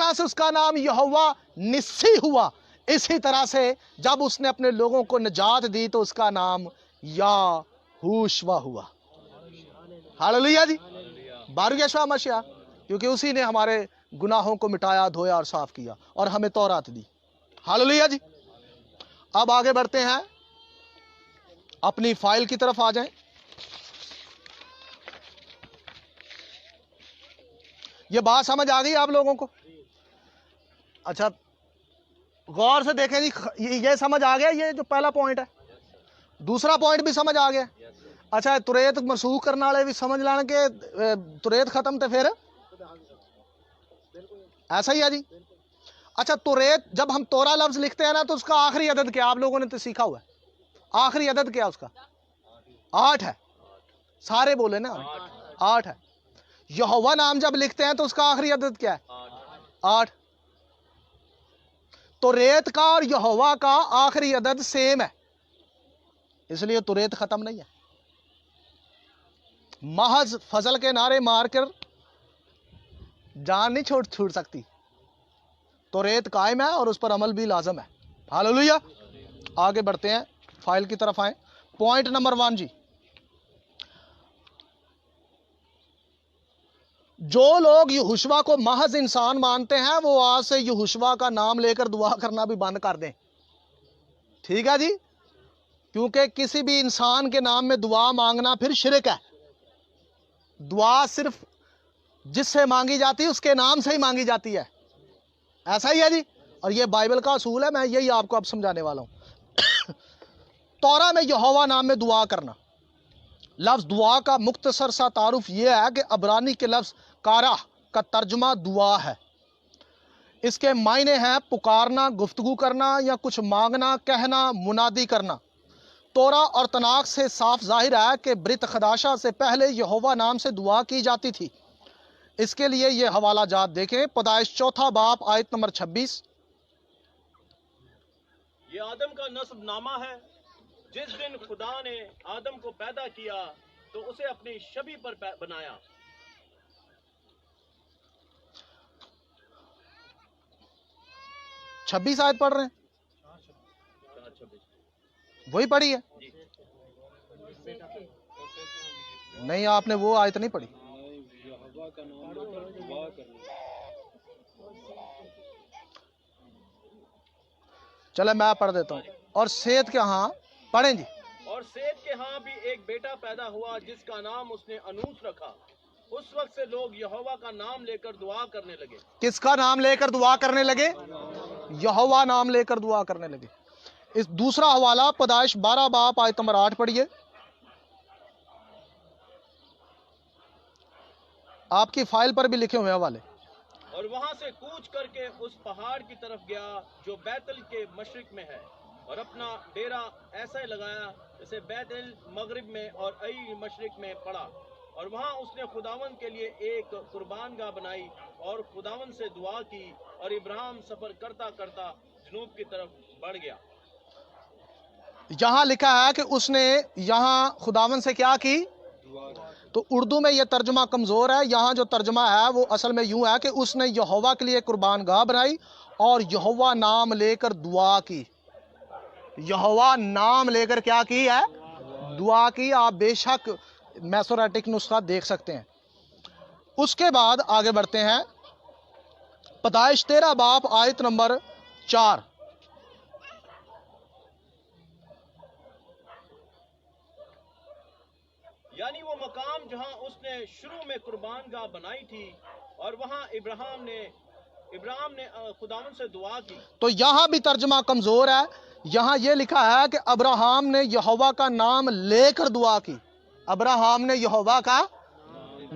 طرح سے اس کا نام یہوہ نسی ہوا، اسی طرح سے جب اس نے اپنے لوگوں کو نجات دی تو اس کا نام یاہوشوا ہوا۔ ہاللیلویہ جی، بارک یسوع مسیح، کیونکہ اسی نے ہمارے گناہوں کو مٹایا، دھویا اور صاف کیا اور ہمیں تورات دی۔ ہاللیلویہ جی۔ اب آگے بڑھتے ہیں، اپنی فائل کی طرف آ جائیں۔ یہ بات سمجھ آ گئی آپ لوگوں کو؟ اچھا غور سے دیکھیں جی، یہ سمجھ آ گیا، یہ جو پہلا پوائنٹ ہے۔ دوسرا پوائنٹ بھی سمجھ آ گیا۔ اچھا تریت منسوخ کرنے والے بھی سمجھ لین کہ تریت ختم تے پھر ایسا ہی ہے جی۔ اچھا توریت، جب ہم تورا لفظ لکھتے ہیں نا تو اس کا آخری عدد کیا آپ لوگوں نے تو سیکھا ہوا ہے؟ آخری عدد کیا اس کا؟ 8 ہے۔ سارے بولے نا 8 ہے۔ یہوہ نام جب لکھتے ہیں تو اس کا آخری عدد کیا ہے؟ 8۔ توریت کا اور یہوہ کا آخری عدد سیم ہے، اس لیے توریت ختم نہیں ہے۔ محض فضل کے نعرے مار کر جان نہیں چھوڑ سکتی، توریت قائم ہے اور اس پر عمل بھی لازم ہے۔ ہاللیلویہ۔ آگے بڑھتے ہیں، فائل کی طرف آئیں۔ پوائنٹ نمبر 1 جی، جو لوگ یہوشوا کو محض انسان مانتے ہیں وہ آج سے یہوشوا کا نام لے کر دعا کرنا بھی بند کر دیں۔ ٹھیک ہے جی، کیونکہ کسی بھی انسان کے نام میں دعا مانگنا پھر شرک ہے۔ دعا صرف جس سے مانگی جاتی ہے اس کے نام سے ہی مانگی جاتی ہے، ایسا ہی ہے جی، اور یہ بائبل کا اصول ہے، میں یہی آپ کو اب سمجھانے والا ہوں۔ تورا میں یہوہ نام میں دعا کرنا، لفظ دعا کا مختصر سا تعارف یہ ہے کہ عبرانی کے لفظ کارا کا ترجمہ دعا ہے۔ اس کے معنی ہیں پکارنا، گفتگو کرنا یا کچھ مانگنا، کہنا، منادی کرنا۔ تورا اور تناخ سے صاف ظاہر ہے کہ برت خداشہ سے پہلے یہوہ نام سے دعا کی جاتی تھی۔ اس کے لیے یہ حوالہ جات دیکھیں، پیدائش 4 باب آیت نمبر 26۔ یہ آدم کا نسب نامہ ہے۔ جس دن خدا نے آدم کو پیدا کیا تو اسے اپنی شبیہ پر بنایا۔ 26 آیت پڑھ رہے ہیں؟ وہی پڑھی ہے؟ نہیں، آپ نے وہ آیت نہیں پڑھی۔ چلے میں پڑھ دیتا ہوں۔ اور سیت کے ہاں پڑھیں جی۔ اور سیت کے ہاں بھی ایک بیٹا پیدا ہوا جس کا نام اس نے انوس رکھا۔ اس وقت سے لوگ یہوہ کا نام لے کر دعا کرنے لگے۔ کس کا نام لے کر دعا کرنے لگے؟ یہوہ نام لے کر دعا کرنے لگے۔ اس دوسرا حوالہ پیدائش 12 باب آیت نمبر 8 پڑھیے۔ آپ کی فائل پر بھی لکھے ہوئے حوالے۔ اور وہاں سے کوچ کر کے اس پہاڑ کی طرف گیا جو بیتل کے مشرق میں ہے، اور اپنا ڈیرا ایسا ہی لگایا جیسے بیتل مغرب میں اور ای مشرق میں پڑا۔ اور وہاں اس نے خداوند کے لیے ایک قربان گاہ بنائی اور خداوند سے دعا کی، اور ابراہیم سفر کرتا کرتا جنوب کی طرف بڑھ گیا۔ یہاں لکھا ہے کہ اس نے یہاں خداوند سے کیا کی؟ تو اردو میں یہ ترجمہ کمزور ہے، یہاں جو ترجمہ ہے وہ اصل میں یوں ہے کہ اس نے یہوہ کے لیے قربان گاہ بنائی اور یہوہ نام لے کر دعا کی۔ یہوہ نام لے کر کیا کی ہے؟ دعا کی۔ آپ بے شک میسوریٹک نسخہ دیکھ سکتے ہیں۔ اس کے بعد آگے بڑھتے ہیں، پیدائش 13 باب آیت نمبر 4۔ یعنی وہ مقام جہاں اس نے شروع میں قربان گاہ بنائی تھی، اور وہاں ابراہیم نے خداوند سے دعا کی۔ تو یہاں بھی ترجمہ کمزور ہے، یہاں یہ لکھا ہے کہ ابراہیم نے یہوہ کا نام لے کر دعا کی۔ ابراہیم نے یہوہ کا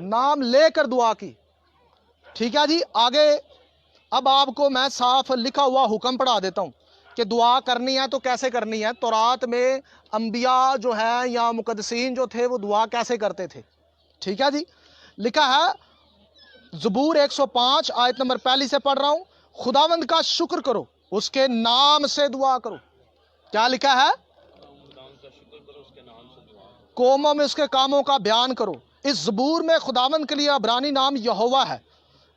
نام لے کر دعا کی۔ ٹھیک ہے جی، آگے اب آپ کو میں صاف لکھا ہوا حکم پڑھا دیتا ہوں کہ دعا کرنی ہے تو کیسے کرنی ہے۔ تورات میں انبیاء جو ہیں یا مقدسین جو تھے وہ دعا کیسے کرتے تھے۔ ٹھیک ہے جی، لکھا ہے زبور 105 آیت نمبر 1 سے پڑھ رہا ہوں، خداوند کا شکر کرو، اس کے نام سے دعا کرو۔ کیا لکھا ہے؟ خداوند کا شکر کرو، اس کے نام سے دعا کرو۔ قوموں میں اس کے کاموں کا بیان کرو۔ اس زبور میں خداوند کے لیے عبرانی نام یہوہ ہے۔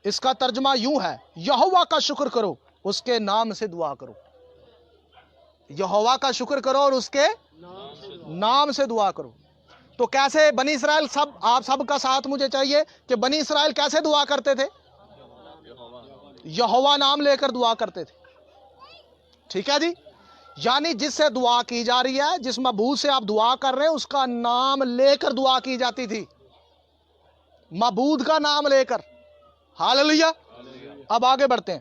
اس کا ترجمہ یوں ہے، یہوہ کا شکر کرو، اس کے نام سے دعا کرو۔ یہوہ کا شکر کرو اور اس کے نام سے دعا کرو۔ تو کیسے بنی اسرائیل، آپ سب کا ساتھ مجھے چاہیے کہ بنی اسرائیل کیسے دعا کرتے تھے؟ یہوہ نام لے کر دعا کرتے تھے۔ ٹھیک ہے جی، یعنی جس سے دعا کی جا رہی ہے، جس معبود سے آپ دعا کر رہے ہیں، اس کا نام لے کر دعا کی جاتی تھی، معبود کا نام لے کر۔ ہاللویہ۔ اب آگے بڑھتے ہیں۔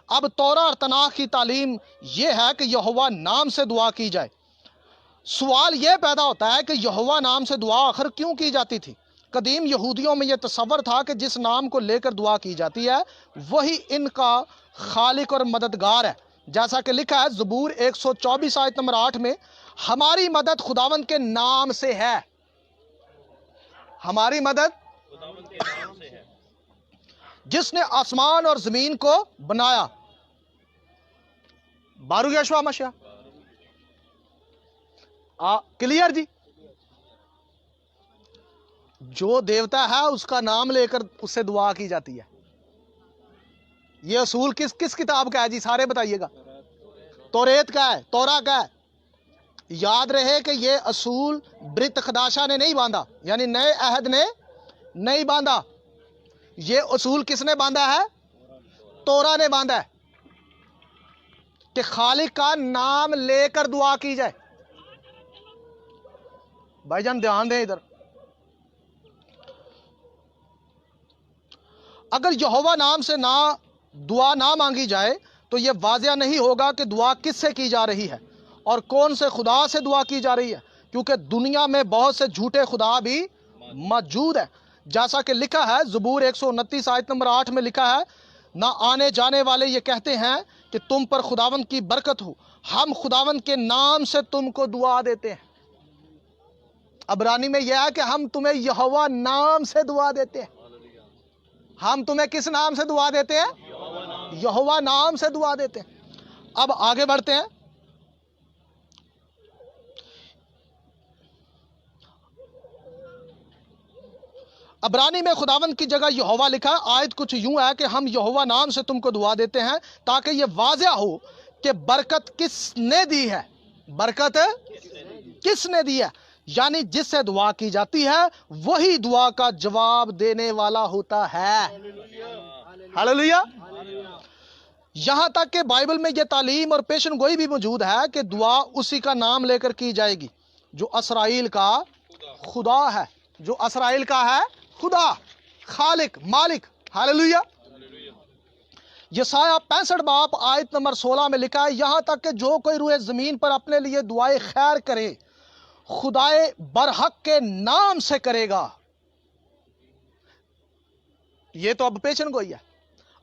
اب تورا اور تناخ کی تعلیم یہ ہے کہ یہوہ نام سے دعا کی جائے۔ سوال یہ پیدا ہوتا ہے کہ یہوہ نام سے دعا آخر کیوں کی جاتی تھی؟ قدیم یہودیوں میں یہ تصور تھا کہ جس نام کو لے کر دعا کی جاتی ہے وہی ان کا خالق اور مددگار ہے، جیسا کہ لکھا ہے زبور 124 آیت نمبر 8 میں، ہماری مدد خداوند کے نام سے ہے۔ ہماری مدد خداوند کے نام سے ہے، جس نے آسمان اور زمین کو بنایا۔ بارو یشوا مشیا کلیئر جی؟ جو دیوتا ہے اس کا نام لے کر اس سے دعا کی جاتی ہے۔ یہ اصول کس کتاب کا ہے جی؟ سارے بتائیے گا۔ توریت کا ہے، تورا کا ہے۔ یاد رہے کہ یہ اصول برت خداشا نے نہیں باندھا، یعنی نئے عہد نے نہیں باندھا۔ یہ اصول کس نے باندھا ہے؟ تورا نے باندھا ہے، کہ خالق کا نام لے کر دعا کی جائے۔ بھائی جان دھیان دیں ادھر۔ اگر یہوہ نام سے دعا نہ مانگی جائے تو یہ واضح نہیں ہوگا کہ دعا کس سے کی جا رہی ہے اور کون سے خدا سے دعا کی جا رہی ہے، کیونکہ دنیا میں بہت سے جھوٹے خدا بھی موجود ہیں، جیسا کہ لکھا ہے زبور 129 آیت نمبر 8 میں لکھا ہے، نہ آنے جانے والے یہ کہتے ہیں کہ تم پر خداوند کی برکت ہو، ہم خداوند کے نام سے تم کو دعا دیتے ہیں۔ عبرانی میں یہ ہے کہ ہم تمہیں یہوہ نام سے دعا دیتے ہیں۔ ہم تمہیں کس نام سے دعا دیتے ہیں؟ یہوہ نام سے دعا دیتے ہیں۔ اب آگے بڑھتے ہیں۔ عبرانی میں خداوند کی جگہ یہوہ لکھا ہے۔ آیت کچھ یوں ہے کہ ہم یہوہ نام سے تم کو دعا دیتے ہیں، تاکہ یہ واضح ہو کہ برکت کس نے دی ہے۔ برکت کس نے دی ہے؟ یعنی جس سے دعا کی جاتی ہے وہی دعا کا جواب دینے والا ہوتا ہے۔ ہاللویہ۔ یہاں تک کہ بائبل میں یہ تعلیم اور پیشن گوئی بھی موجود ہے کہ دعا اسی کا نام لے کر کی جائے گی جو اسرائیل کا خدا ہے، جو اسرائیل کا ہے خدا، خالق، مالک۔ ہاللویہ۔ یسایہ 65 باب آیت نمبر 16 میں لکھا ہے، یہاں تک کہ جو کوئی روئے زمین پر اپنے لیے دعائے خیر کرے خدائے برحق کے نام سے کرے گا۔ یہ تو اب پیشن گوئی ہے۔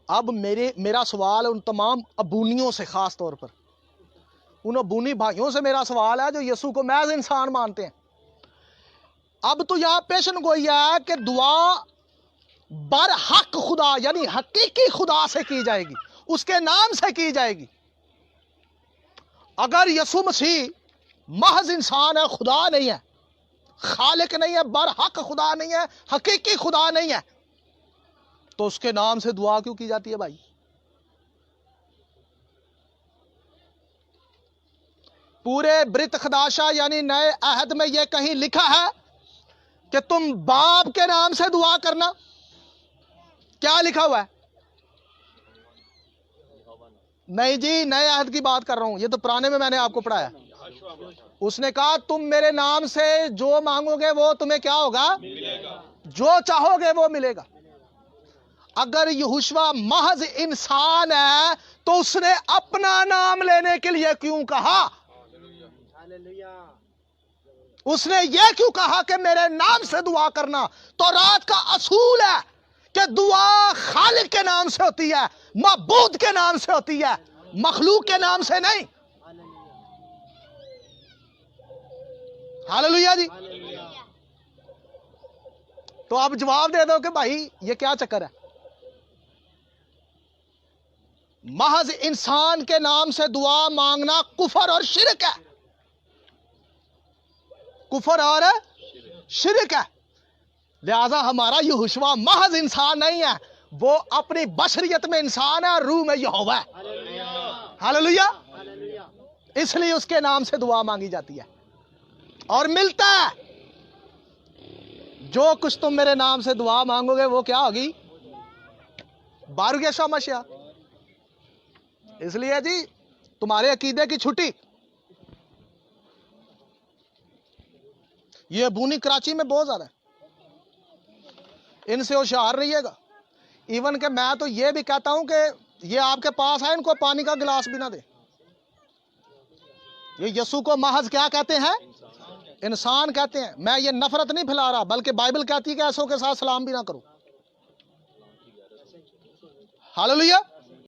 اب میرا سوال ان تمام ابونیوں سے، خاص طور پر ان ابونی بھائیوں سے میرا سوال ہے جو یسوع کو محض انسان مانتے ہیں۔ اب تو یہاں پیشن گوئی ہے کہ دعا برحق خدا یعنی حقیقی خدا سے کی جائے گی، اس کے نام سے کی جائے گی۔ اگر یسوع مسیح محض انسان ہے، خدا نہیں ہے، خالق نہیں ہے، برحق خدا نہیں ہے، حقیقی خدا نہیں ہے، تو اس کے نام سے دعا کیوں کی جاتی ہے بھائی؟ پورے برت خداشا یعنی نئے عہد میں یہ کہیں لکھا ہے کہ تم باپ کے نام سے دعا کرنا؟ کیا لکھا ہوا ہے؟ نہیں جی، نئے عہد کی بات کر رہا ہوں، یہ تو پرانے میں نے آپ کو پڑھایا۔ اس نے کہا تم میرے نام سے جو مانگو گے وہ تمہیں کیا ہوگا؟ ملے گا۔ جو چاہو گے وہ ملے گا۔ اگر یہوشوا محض انسان ہے تو اس نے اپنا نام لینے کے لیے کیوں کہا؟ اس نے یہ کیوں کہا کہ میرے نام سے دعا کرنا؟ تو رات کا اصول ہے کہ دعا خالق کے نام سے ہوتی ہے، معبود کے نام سے ہوتی ہے، مخلوق کے نام سے نہیں۔ ہاللویہ جی۔ تو آپ جواب دے دو کہ بھائی یہ کیا چکر ہے؟ محض انسان کے نام سے دعا مانگنا کفر اور شرک ہے، کفر اور شرک ہے۔ لہذا ہمارا یہوشوا محض انسان نہیں ہے، وہ اپنی بشریت میں انسان ہے اور روح میں یہوہ ہے. ہاللویا. اس لیے اس کے نام سے دعا مانگی جاتی ہے اور ملتا ہے. جو کچھ تم میرے نام سے دعا مانگو گے وہ کیا ہوگی؟ بارو یسوع مسیح. اس لیے جی تمہارے عقیدے کی چھٹی. یہ بونی کراچی میں بہت زیادہ ہے، ان سے ہوشیار رہیے گا. ایون کہ میں تو یہ بھی کہتا ہوں کہ یہ آپ کے پاس آئے ان کو پانی کا گلاس بھی نہ دے. یہ یسوع کو محض کیا کہتے ہیں؟ انسان کہتے ہیں. میں یہ نفرت نہیں پھیلا رہا، بلکہ بائبل کہتی ہے کہ ایسوں کے ساتھ سلام بھی نہ کرو. ہاللویا.